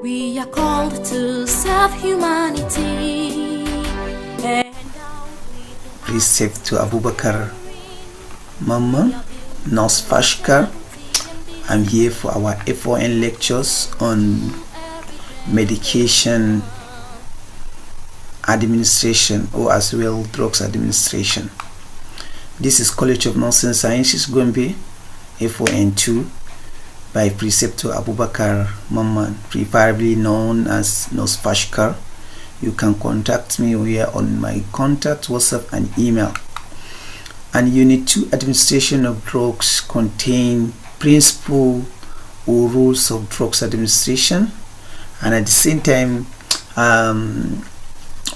We are called to serve humanity. Precept to Abubakar Mama Nos Fashkar. I'm here for our FON lectures on medication administration, or as well drugs administration. This is College of Nursing Sciences Gombe, FON2, by Preceptor Abubakar Mamman, preferably known as Nos Fashkar. You can contact me here on my contact, WhatsApp and email. And Unit 2, Administration of Drugs, contain principle or rules of drugs administration, and at the same time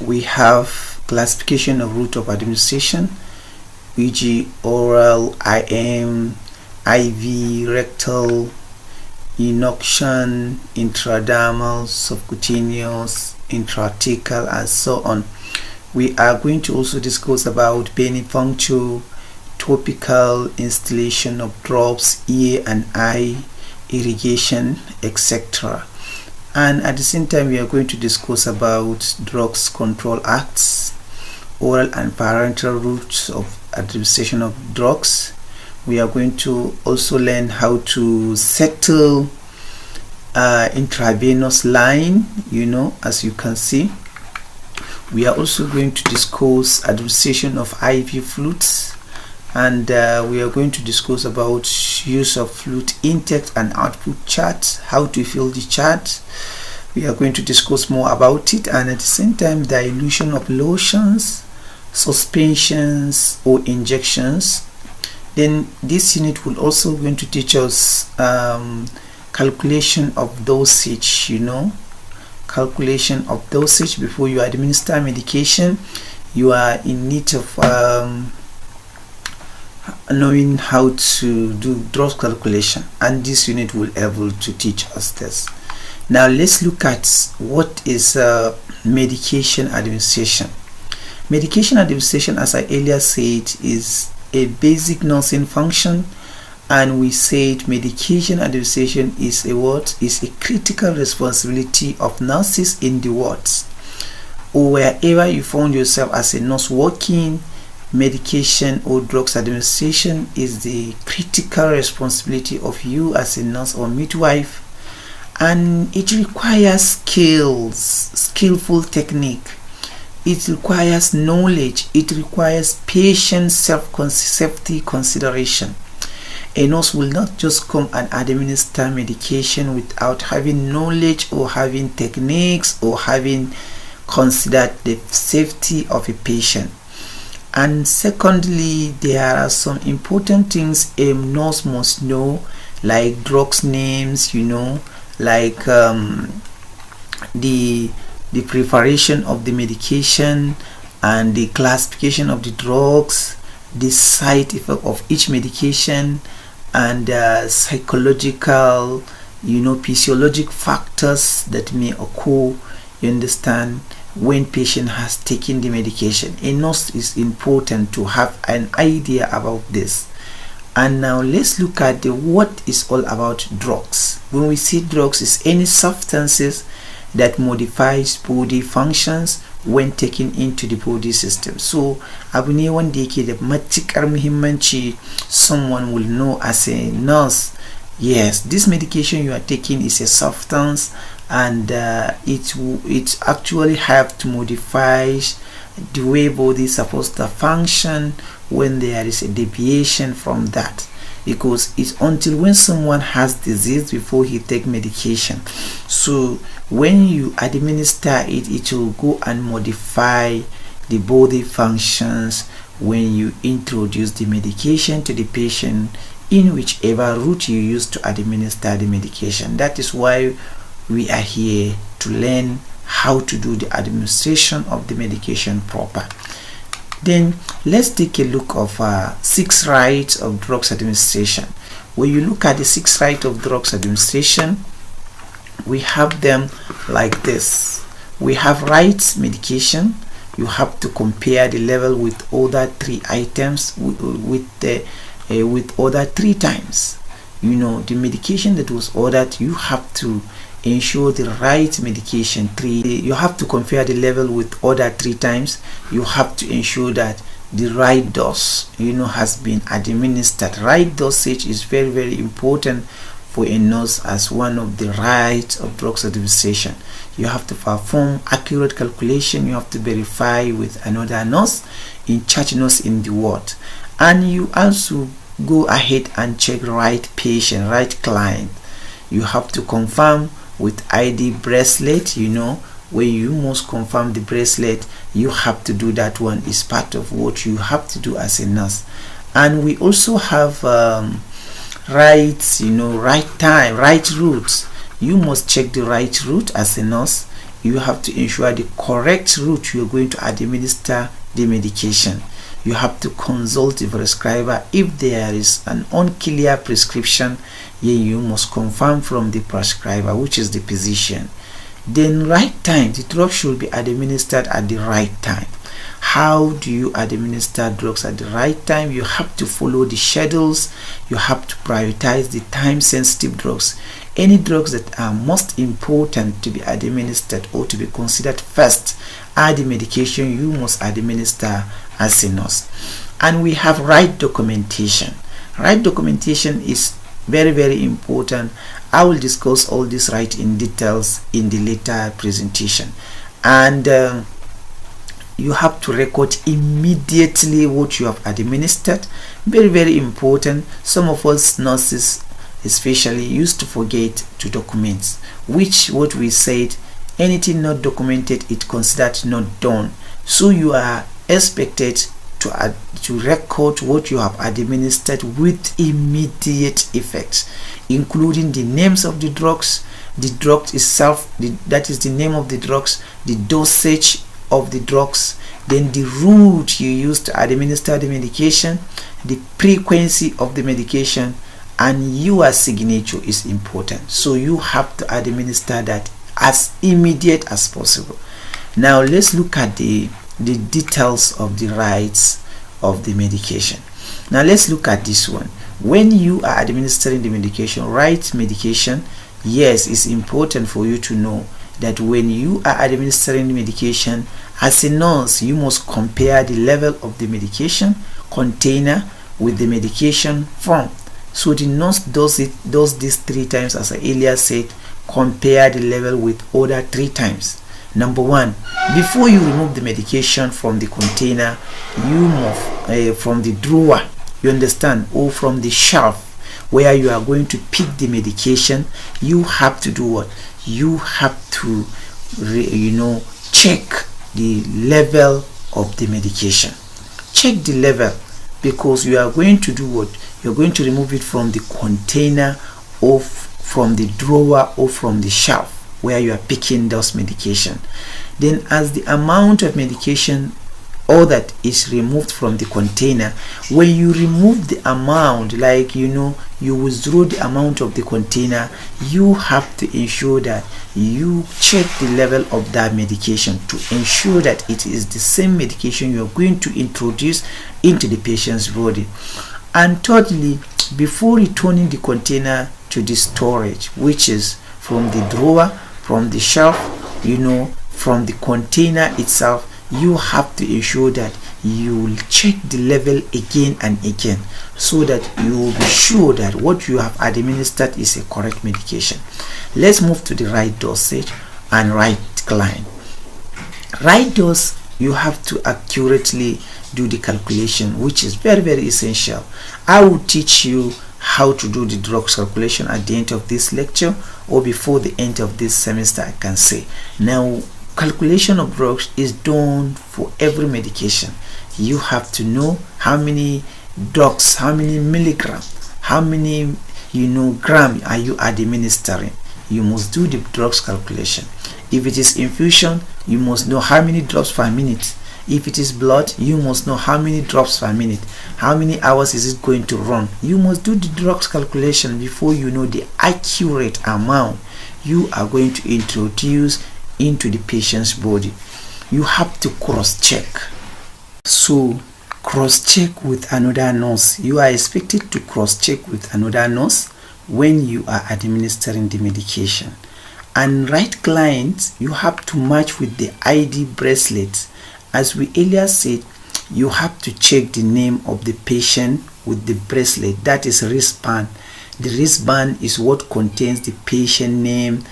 we have classification of route of administration, e.g. oral, IM, IV, rectal, inoculation, intradermal, subcutaneous, intrathecal, and so on. We are going to also discuss about venipuncture, topical installation of drops, ear and eye, irrigation, etc. And at the same time, we are going to discuss about Drugs Control Acts, oral and parenteral routes of administration of drugs. We are going to also learn how to settle intravenous line, as you can see. We are also going to discuss administration of IV fluids, and we are going to discuss about use of fluid intake and output chart, how to fill the chart. We are going to discuss more about it, and at the same time dilution of lotions, suspensions or injections. Then this unit will also going to teach us calculation of dosage, calculation of dosage. Before you administer medication, you are in need of knowing how to do dose calculation, and this unit will be able to teach us this. Now let's look at what is medication administration. Medication administration, as I earlier said, is a basic nursing function, and we said medication administration is a critical responsibility of nurses in the wards or wherever you found yourself as a nurse working. Medication or drugs administration is the critical responsibility of you as a nurse or midwife, and it requires skillful technique. It requires knowledge. It requires patient safety consideration. A nurse will not just come and administer medication without having knowledge or having techniques or having considered the safety of a patient. And secondly, there are some important things a nurse must know, like drugs names, like the preparation of the medication and the classification of the drugs, the side effect of each medication, and psychological, physiologic factors that may occur, you understand, when patient has taken the medication. A nurse is important to have an idea about this. And now let's look at what is all about drugs. When we say drugs, is any substances that modifies body functions when taken into the body system. So abu ne wanda yake da matukar muhimmanci someone will know as a nurse. Yes, this medication you are taking is a substance, and it actually have to modify the way body is supposed to function when there is a deviation from that, because it's until when someone has disease before he take medication. So when you administer it, it will go and modify the body functions when you introduce the medication to the patient in whichever route you use to administer the medication. That is why we are here to learn how to do the administration of the medication proper. Then let's take a look of 6 rights of drugs administration. When you look at the 6 rights of drugs administration, we have them like this. We have rights medication. You have to compare the level with other 3 items with other 3 times. The medication that was ordered, you have to ensure the right medication. 3, you have to compare the level with other 3 times. You have to ensure that the right dose has been administered. Right dosage is very, very important for a nurse as one of the rights of drugs administration. You have to perform accurate calculation. You have to verify with another nurse, in charge nurse in the ward, and you also go ahead and check right patient, right client. You have to confirm with ID bracelet. When you must confirm the bracelet, you have to do that one. Is part of what you have to do as a nurse. And we also have right time, right routes. You must check the right route as a nurse. You have to ensure the correct route you're going to administer the medication. You have to consult the prescriber. If there is an unclear prescription, you must confirm from the prescriber, which is the physician. Then right time, the drug should be administered at the right time. How do you administer drugs at the right time? You have to follow the schedules. You have to prioritize the time sensitive drugs. Any drugs that are most important to be administered or to be considered first are the medication you must administer as a nurse. And we have right documentation. Right documentation is very, very important. I will discuss all this right in details in the later presentation. And you have to record immediately what you have administered. Very, very important. Some of us nurses especially used to forget to document, which what we said, anything not documented it considered not done. So you are expected to record what you have administered with immediate effect, including the names of the drugs, the drug itself, that is the name of the drugs, the dosage of the drugs, then the route you use to administer the medication, the frequency of the medication, and your signature is important. So you have to administer that as immediate as possible. Now let's look at the details of the rights of the medication. Now let's look at this one. When you are administering the medication, right medication, yes, it's important for you to know that when you are administering the medication as a nurse, you must compare the level of the medication container with the medication form. So the nurse does this 3 times, as I earlier said. Compare the level with other 3 times. Number 1, before you remove the medication from the container, you move from the drawer, you understand, or from the shelf where you are going to pick the medication. You have to do what? You have to check the level of the medication. Check the level, because you are going to do what? You're going to remove it from the container or from the drawer or from the shelf where you are picking those medication. Then as the amount of medication all that is removed from the container, when you remove the amount, like you withdraw the amount of the container, you have to ensure that you check the level of that medication to ensure that it is the same medication you are going to introduce into the patient's body. And thirdly, before returning the container to the storage, which is from the drawer, from the shelf, from the container itself, you have to ensure that you will check the level again and again, so that you will be sure that what you have administered is a correct medication. Let's move to the right dosage and right client. Right dose, you have to accurately do the calculation, which is very, very essential. I will teach you how to do the drugs calculation at the end of this lecture, or before the end of this semester, I can say. Now, calculation of drugs is done for every medication. You have to know how many drugs, how many milligrams, how many gram are you administering. You must do the drugs calculation. If it is infusion, you must know how many drops per minute. If it is blood, you must know how many drops per minute. How many hours is it going to run? You must do the drugs calculation before you know the accurate amount you are going to introduce into the patient's body. You have to cross-check. So cross-check with another nurse. You are expected to cross-check with another nurse when you are administering the medication. And right client, you have to match with the ID bracelet. As we earlier said, you have to check the name of the patient with the bracelet. That is wristband. The wristband is what contains the patient name,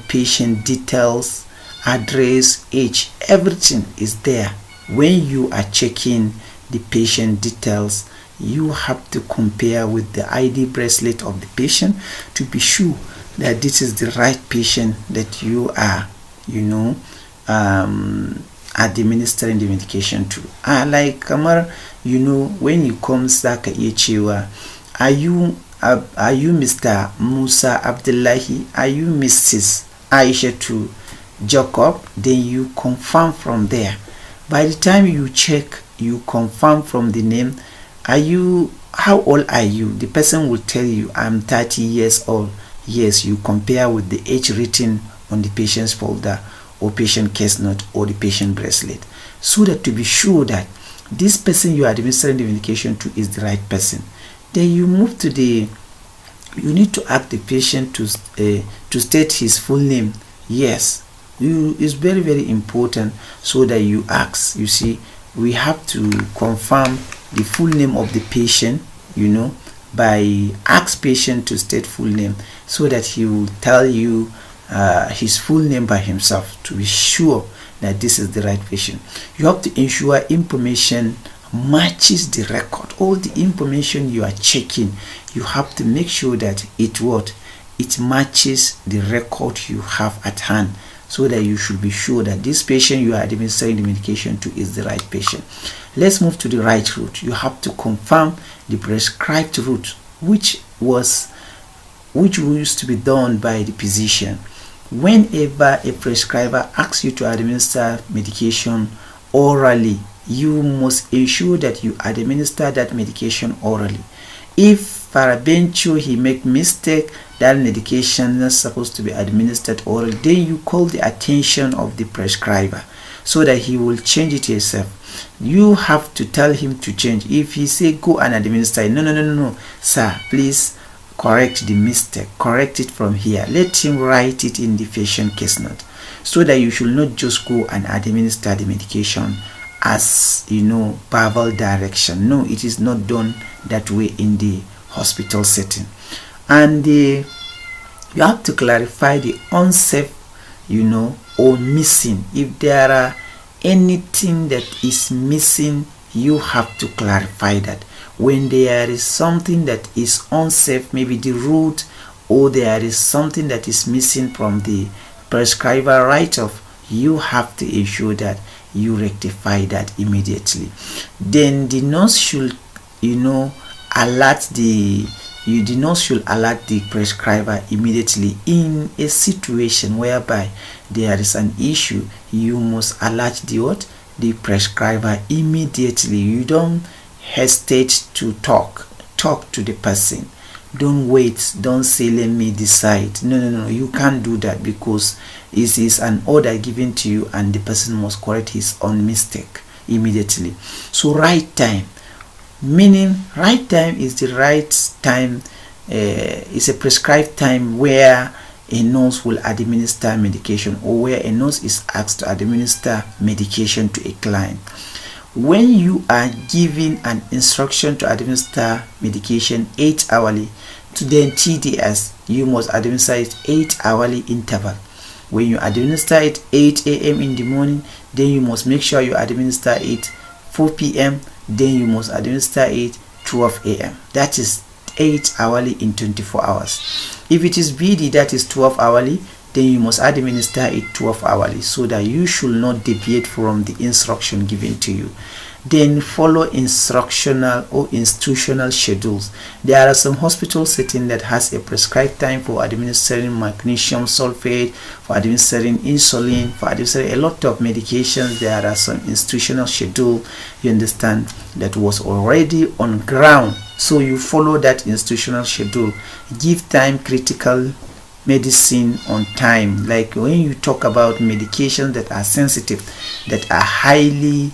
patient details, address, age, everything is there. When you are checking the patient details, you have to compare with the ID bracelet of the patient to be sure that this is the right patient that you are, administering the medication to. Like kamar, when you come zaka iya cewa, are you Mr. Musa Abdullahi? Are you Mrs. Aisha to Jacob? Then you confirm from there. By the time you check, you confirm from the name. How old are you? The person will tell you, I'm 30 years old. Yes, you compare with the age written on the patient's folder or patient case note or the patient bracelet, so that to be sure that this person you are administering the medication to is the right person. Then you move to you need to ask the patient to state his full name. Yes, it's very, very important, so that you ask. You see, we have to confirm the full name of the patient, by ask patient to state full name, so that he will tell you his full name by himself to be sure that this is the right patient. You have to ensure information matches the record. All the information you are checking, you have to make sure that it matches the record you have at hand, so that you should be sure that this patient you are administering the medication to is the right patient. Let's move to the right route. You have to confirm the prescribed route, which used to be done by the physician. Whenever a prescriber asks you to administer medication orally, you must ensure that you administer that medication orally. If peradventure he make mistake, that medication is supposed to be administered orally, then you call the attention of the prescriber so that he will change it himself. You have to tell him to change. If he say go and administer it, no, sir, please correct the mistake, correct it from here. Let him write it in the patient case note, so that you should not just go and administer the medication as verbal direction. No, it is not done that way in the hospital setting. And you have to clarify the unsafe or missing. If there are anything that is missing, you have to clarify that. When there is something that is unsafe, maybe the route, or there is something that is missing from the prescriber write-off, you have to ensure that you rectify that immediately. Then the nurse should alert the prescriber immediately. In a situation whereby there is an issue, you must alert the prescriber immediately. You don't hesitate to talk to the person. Don't wait, don't say let me decide. No, you can't do that, because it is an order given to you and the person must correct his own mistake immediately. So right time, meaning right time is the right time, is a prescribed time where a nurse will administer medication, or where a nurse is asked to administer medication to a client. When you are given an instruction to administer medication 8 hourly, to then TDS, you must administer it 8 hourly interval. When you administer it 8 a.m. in the morning, then you must make sure you administer it 4 p.m. Then you must administer it 12 a.m. That is 8 hourly in 24 hours. If it is BD, that is 12 hourly, then you must administer it 12 hourly, so that you should not deviate from the instruction given to you. Then follow instructional or institutional schedules. There are some hospital settings that has a prescribed time for administering magnesium sulfate, for administering insulin, for administering a lot of medications. There are some institutional schedule, you understand, that was already on ground. So you follow that institutional schedule. Give time critical medicine on time. Like when you talk about medications that are sensitive, that are highly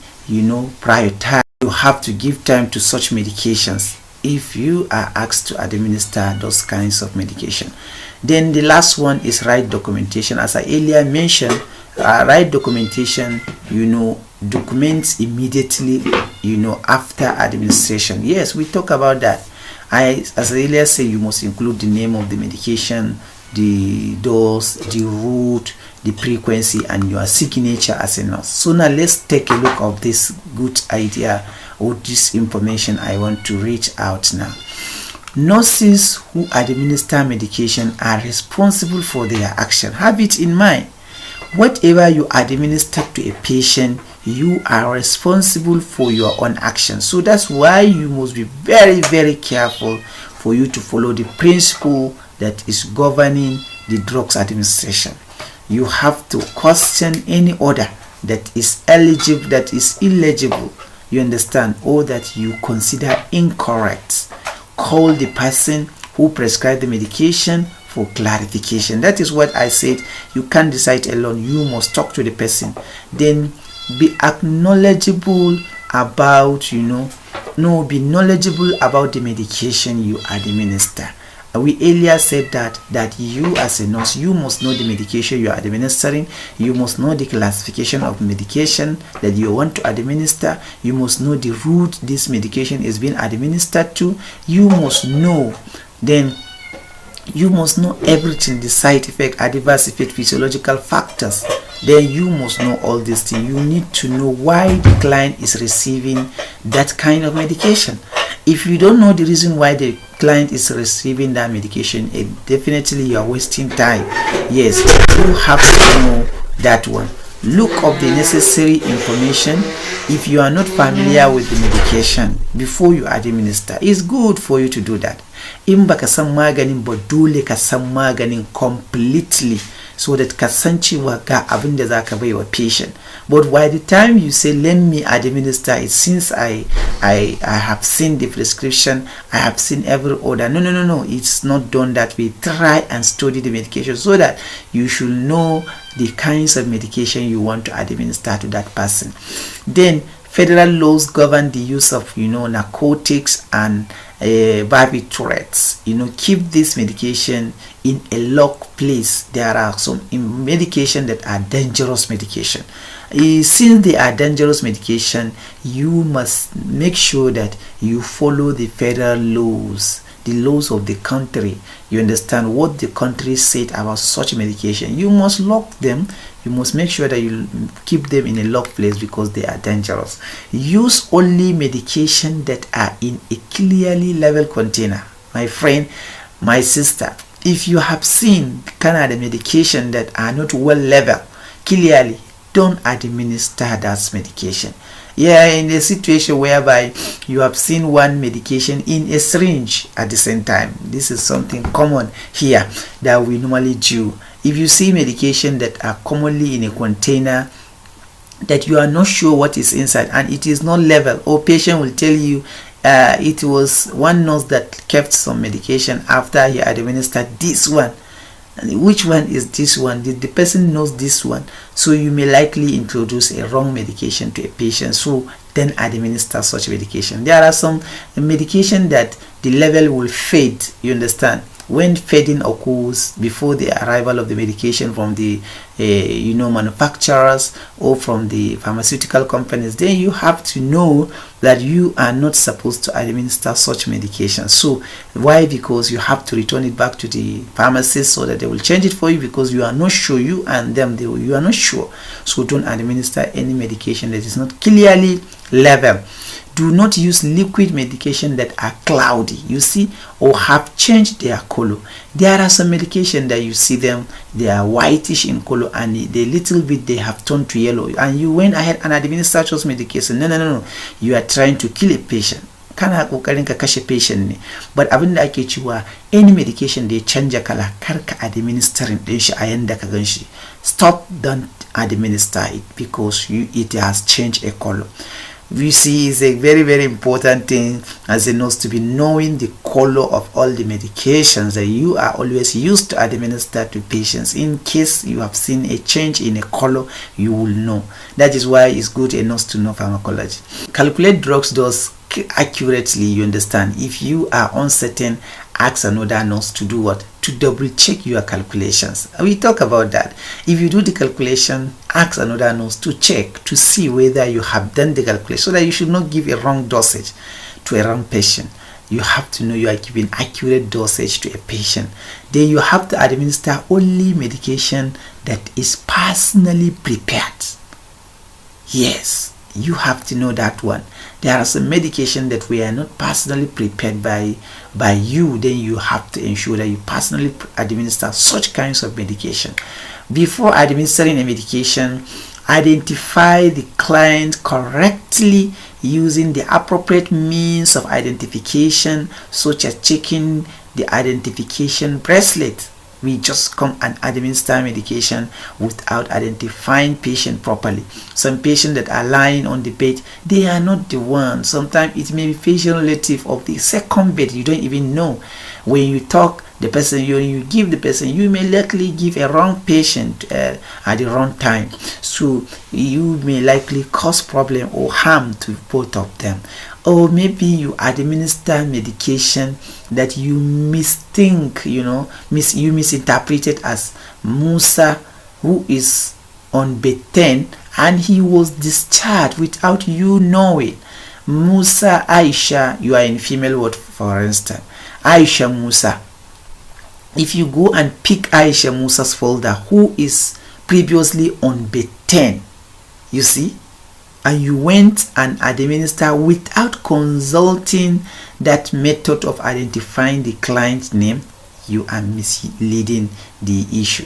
prioritized, you have to give time to such medications if you are asked to administer those kinds of medication. Then the last one is right documentation. As I earlier mentioned, right documentation, documents immediately, after administration. Yes, we talk about that. As I earlier said, you must include the name of the medication, the dose, the route, the frequency, and your signature as a nurse. So now let's take a look of this good idea or this information I want to reach out now. Nurses who administer medication are responsible for their action. Have it in mind. Whatever you administer to a patient, you are responsible for your own action. So that's why you must be very, very careful for you to follow the principle that is governing the drugs administration. You have to question any order that is eligible, that is illegible, you understand, or that you consider incorrect. Call the person who prescribed the medication for clarification. That is what I said. You can't decide alone. You must talk to the person. Then be knowledgeable about, be knowledgeable about the medication you administer. We earlier said that you as a nurse, you must know the medication you are administering. You must know the classification of medication that you want to administer. You must know the route this medication is being administered to. You must know everything, the side effect, adverse effect, physiological factors. Then you must know all these things. You need to know why the client is receiving that kind of medication. If you don't know the reason why the client is receiving that medication, definitely you are wasting time. Yes, you have to know that one. Look up the necessary information. If you are not familiar with the medication before you administer, it's good for you to do that. In baka san maganin ba, dole ka san maganin completely, so that ka san cewa ga abin da zaka bai wa patient. But by the time you say let me administer it, since I have seen the prescription, I have seen every order. No, it's not done that way. Try and study the medication so that you should know the kinds of medication you want to administer to that person. Then federal laws govern the use of narcotics and barbiturates. Keep this medication in a locked place. There are some medication that are dangerous medication. Since they are dangerous medication, you must make sure that you follow the federal laws, the laws of the country. You understand what the country said about such medication. You must lock them. You must make sure that you keep them in a locked place because they are dangerous. Use only medication that are in a clearly labeled container. My friend, my sister, if you have seen kind of medication that are not well labeled clearly, don't administer that medication. Yeah, in a situation whereby you have seen one medication in a syringe at the same time. This is something common here that we normally do. If you see medication that are commonly in a container that you are not sure what is inside and it is not labeled, or patient will tell you it was one nurse that kept some medication after he administered this one. Which one is this one? Did the person knows this one? So you may likely introduce a wrong medication to a patient, so then administer such medication. There are some medication that the level will fade, you understand. When fading occurs before the arrival of the medication from the manufacturers or from the pharmaceutical companies, then you have to know that you are not supposed to administer such medication. So why? Because you have to return it back to the pharmacist so that they will change it for you, because you are not sure, you and them, you are not sure. So don't administer any medication that is not clearly labeled. Do not use liquid medication that are cloudy, you see, or have changed their color. There are some medication that you see them, they are whitish in color, and the little bit they have turned to yellow, and you went ahead and administered those medication. No, you are trying to kill a patient. Kana kokarin ka kashe patient ne. But abin da ake cewa any medication da ya canja kala, kar ka administering din shi a yanda ka ganshi. Stop, don't administer it because it has changed a color. We see is a very, very important thing as a nurse to be knowing the color of all the medications that you are always used to administer to patients. In case you have seen a change in a color, you will know. That is why it's good a nurse to know pharmacology. Calculate drugs dose accurately, you understand. If you are uncertain, ask another nurse to do what? To double check your calculations. We talk about that. If you do the calculation, ask another nurse to check to see whether you have done the calculation, so that you should not give a wrong dosage to a wrong patient. You have to know you are giving accurate dosage to a patient. Then you have to administer only medication that is personally prepared. Yes, you have to know that one. There are some medication that we are not personally prepared by you. Then you have to ensure that you personally administer such kinds of medication. Before administering a medication, identify the client correctly using the appropriate means of identification, such as checking the identification bracelet. We just come and administer medication without identifying patient properly. Some patients that are lying on the bed, they are not the one. Sometimes it may be patient relative of the second bed. You don't even know. When you talk, the person you give the person, you may likely give a wrong patient at the wrong time. So you may likely cause problem or harm to both of them. Or maybe you administer medication that you misthink, you misinterpreted as Musa, who is on bed 10, and he was discharged without you knowing. Musa, Aisha, you are in female word, for instance. Aisha Musa. If you go and pick Aisha Musa's folder, who is previously on bed 10, you see, and you went and administered without consulting that method of identifying the client's name, you are misleading the issue.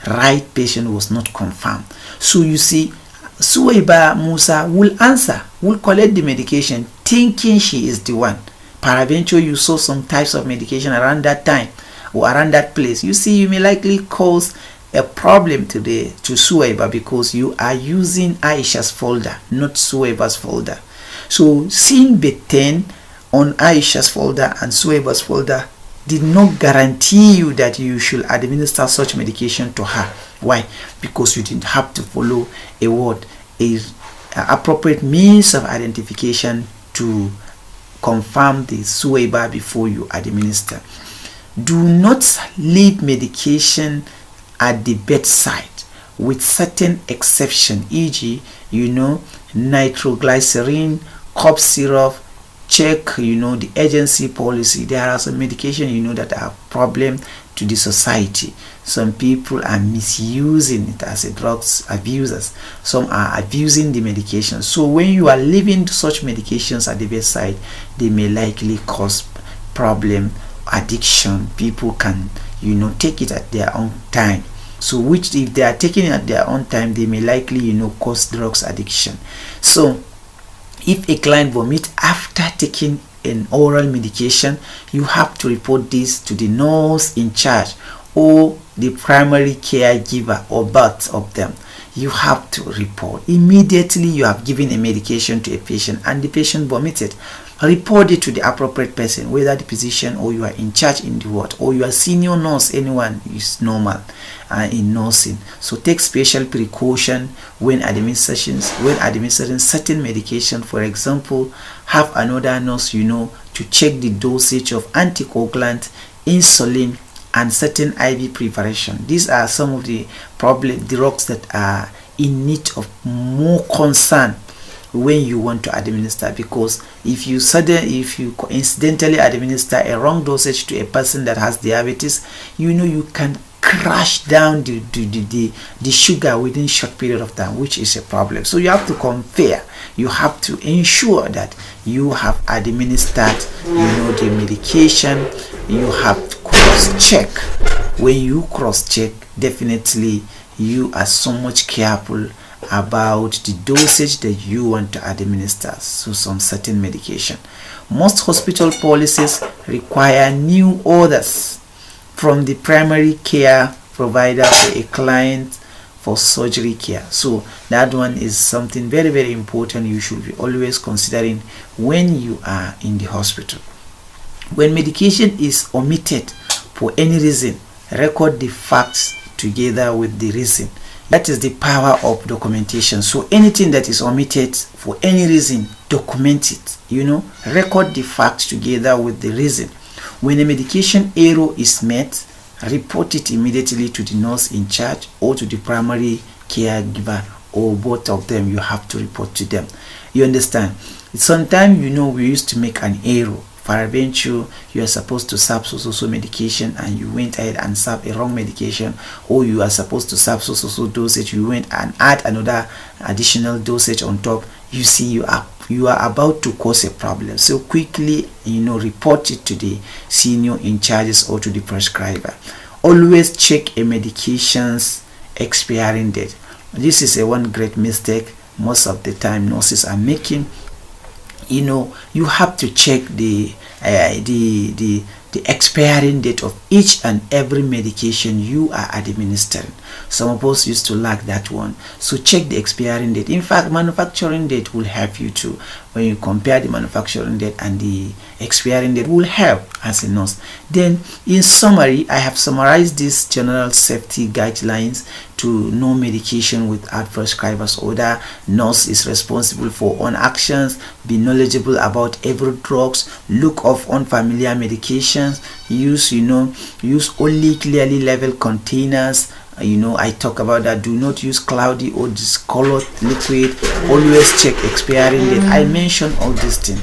Right patient was not confirmed. So you see, Suwaiba Musa will answer, will collect the medication thinking she is the one. Peradventure you saw some types of medication around that time or around that place. You see, you may likely cause a problem to Suwaiba because you are using Aisha's folder, not Suwaiba's folder. So seeing bed 10 on Aisha's folder and Suwaiba's folder did not guarantee you that you should administer such medication to her. Why? Because you didn't have to follow a appropriate means of identification to confirm the Suwaiba before you administer. Do not leave medication at the bedside with certain exception, e.g., nitroglycerin, cough syrup. Check, the agency policy. There are some medication, that are problem to the society. Some people are misusing it as a drugs abusers. Some are abusing the medication. So when you are leaving such medications at the bedside, they may likely cause problem, addiction. People can, take it at their own time. So which if they are taking it at their own time, they may likely, cause drugs addiction. So if a client vomits after taking an oral medication, you have to report this to the nurse in charge or the primary caregiver or both of them. You have to report immediately you have given a medication to a patient and the patient vomited. Report it to the appropriate person, whether the physician or you are in charge in the ward or your senior nurse. Anyone is normal in nursing. So take special precaution when administering certain medication. For example, have another nurse to check the dosage of anticoagulant, insulin, and certain IV preparation. These are some of the drugs that are in need of more concern when you want to administer, because if you coincidentally administer a wrong dosage to a person that has diabetes, you can crash down the sugar within short period of time, which is a problem. So you have to compare. You have to ensure that you have administered the medication. You have to cross-check. When you cross-check, definitely you are so much careful about the dosage that you want to administer so some certain medication. Most hospital policies require new orders from the primary care provider for a client for surgery care. So that one is something very, very important you should be always considering when you are in the hospital. When medication is omitted for any reason, record the facts together with the reason. That is the power of documentation. So anything that is omitted for any reason, document it. Record the facts together with the reason. When a medication error is met, report it immediately to the nurse in charge or to the primary caregiver, or both of them. You have to report to them. You understand? Sometimes, we used to make an error. Peradventure, you are supposed to serve so medication and you went ahead and serve a wrong medication, or you are supposed to serve so dosage, you went and add another additional dosage on top. You see, you are about to cause a problem. So quickly, report it to the senior in charges or to the prescriber. Always check a medication's expiring date. This is one great mistake most of the time nurses are making. You have to check the expiring date of each and every medication you are administering. Some of us used to lack that one. So check the expiring date. In fact, manufacturing date will help you too. When you compare the manufacturing date and the expiring date, will help as a nurse. Then, in summary, I have summarized these general safety guidelines to know medication without prescriber's order. Nurse is responsible for own actions. Be knowledgeable about every drugs. Look of unfamiliar medications. Use only clearly labeled containers. I talk about that. Do not use cloudy or discolored liquid. Always check expiring date. I mentioned all these things.